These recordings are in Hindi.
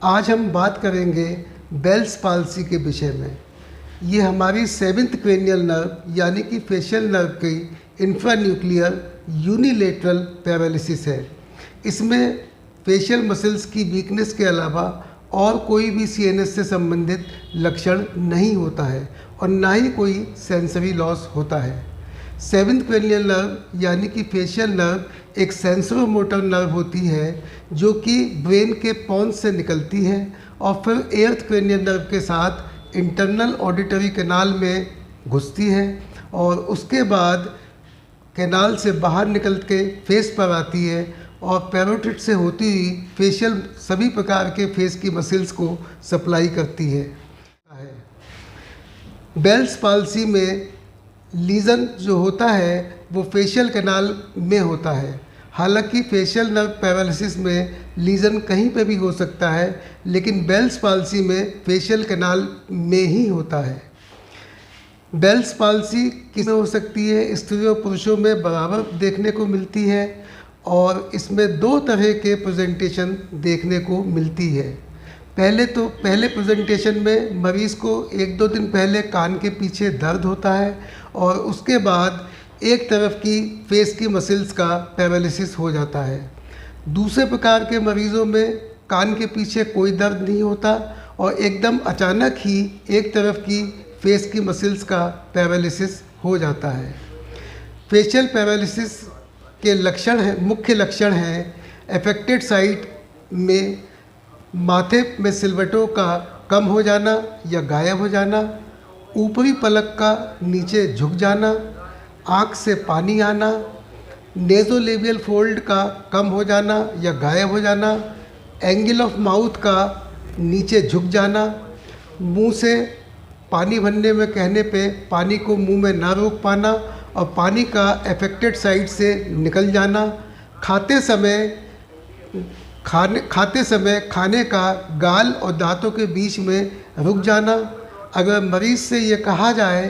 आज हम बात करेंगे बेल्स पाल्सी के विषय में। ये हमारी 7th क्रेनियल नर्व यानी कि फेशियल नर्व की इंफ्रान्यूक्लियर यूनिलेटरल पैरालिसिस है। इसमें फेशियल मसल्स की वीकनेस के अलावा और कोई भी सीएनएस से संबंधित लक्षण नहीं होता है और ना ही कोई सेंसरी लॉस होता है। 7th क्रेनियल नर्व यानी कि फेशियल नर्व एक सेंसरोमोटर नर्व होती है जो कि ब्रेन के पॉन्स से निकलती है और फिर 8th क्रेनियल नर्व के साथ इंटरनल ऑडिटरी कैनाल में घुसती है और उसके बाद कैनाल से बाहर निकल के फेस पर आती है और पैरोटिड से होती हुई फेशियल सभी प्रकार के फेस की मसल्स को सप्लाई करती है। बेल्स पाल्सी में लीजन जो होता है वो फेशियल कैनाल में होता है। हालांकि फेशियल नर्व पैरालिसिस में लीजन कहीं पे भी हो सकता है, लेकिन बेल्स पाल्सी में फेशियल कैनाल में ही होता है। बेल्स पाल्सी किसमें हो सकती है? स्त्रियों पुरुषों में बराबर देखने को मिलती है और इसमें 2 तरह के प्रेजेंटेशन देखने को मिलती है। पहले प्रेजेंटेशन में मरीज़ को 1-2 दिन पहले कान के पीछे दर्द होता है और उसके बाद एक तरफ की फेस की मसल्स का पैरालिसिस हो जाता है। दूसरे प्रकार के मरीज़ों में कान के पीछे कोई दर्द नहीं होता और एकदम अचानक ही एक तरफ की फेस की मसल्स का पैरालिसिस हो जाता है। फेशियल पैरालिसिस के मुख्य लक्षण हैं अफेक्टेड साइट में माथे में सिलवटों का कम हो जाना या गायब हो जाना, ऊपरी पलक का नीचे झुक जाना, आँख से पानी आना, नेज़ोलेबियल फोल्ड का कम हो जाना या गायब हो जाना, एंगल ऑफ माउथ का नीचे झुक जाना, मुंह से पानी भरने में कहने पे पानी को मुंह में ना रोक पाना और पानी का अफेक्टेड साइड से निकल जाना, खाते समय खाने का गाल और दांतों के बीच में रुक जाना। अगर मरीज़ से ये कहा जाए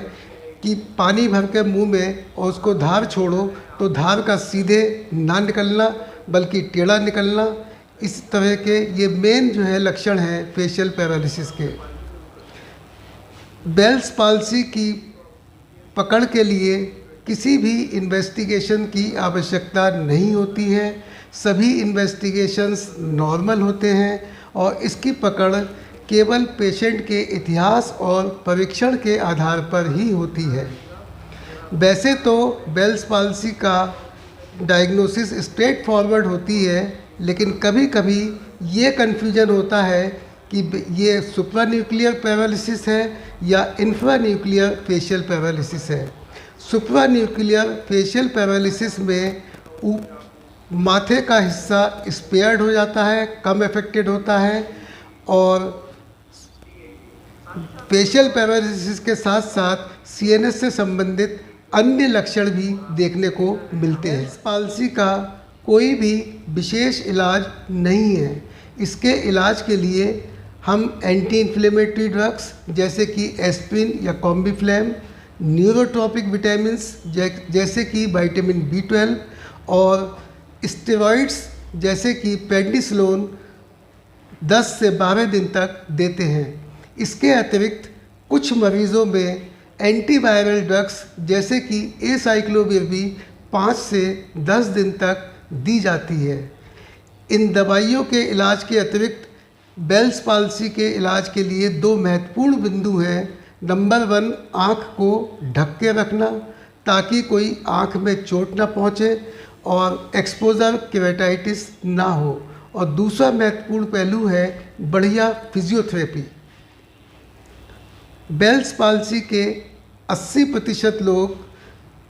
कि पानी भर के मुँह में और उसको धार छोड़ो तो धार का सीधे ना निकलना बल्कि टेढ़ा निकलना, इस तरह के ये मेन जो है लक्षण हैं फेशियल पैरालिसिस के। बेल्स पाल्सी की पकड़ के लिए किसी भी इन्वेस्टिगेशन की आवश्यकता नहीं होती है। सभी इन्वेस्टिगेशंस नॉर्मल होते हैं और इसकी पकड़ केवल पेशेंट के इतिहास और परीक्षण के आधार पर ही होती है। वैसे तो बेल्स पाल्सी का डायग्नोसिस स्ट्रेट फॉरवर्ड होती है, लेकिन कभी कभी ये कन्फ्यूजन होता है कि ये सुप्रान्यूक्लियर पैरालिसिस है या इंफ्रान्यूक्लियर फेशियल पैरालिसिस है। सुप्रान्यूक्लियर फेशियल पैरालिसिस में माथे का हिस्सा स्पेयर्ड हो जाता है, कम अफेक्टेड होता है और फेशियल पैरालिसिस के साथ साथ सीएनएस से संबंधित अन्य लक्षण भी देखने को मिलते हैं। बेल्स पाल्सी का कोई भी विशेष इलाज नहीं है। इसके इलाज के लिए हम एंटी इन्फ्लेमेटरी ड्रग्स जैसे कि एस्प्रिन या कॉम्बिफ्लैम, न्यूरोट्रॉपिक विटामिन्स जैसे कि विटामिन B12 और स्टेरॉइड्स जैसे कि प्रेडनिसोलोन 10 से 12 दिन तक देते हैं। इसके अतिरिक्त कुछ मरीज़ों में एंटीवायरल ड्रग्स जैसे कि एसाइक्लोविर 5 से 10 दिन तक दी जाती है। इन दवाइयों के इलाज के अतिरिक्त बेल्स पाल्सी के इलाज के लिए 2 महत्वपूर्ण बिंदु हैं। नंबर 1, आँख को ढक के रखना ताकि कोई आँख में चोट ना पहुँचे और एक्सपोजर केराटिटिस ना हो, और दूसरा महत्वपूर्ण पहलू है बढ़िया फिजियोथेरेपी। बेल्स पाल्सी के 80% लोग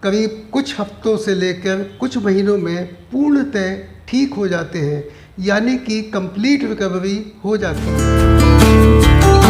करीब कुछ हफ्तों से लेकर कुछ महीनों में पूर्णतः ठीक हो जाते हैं, यानी कि कंप्लीट रिकवरी हो जाती है।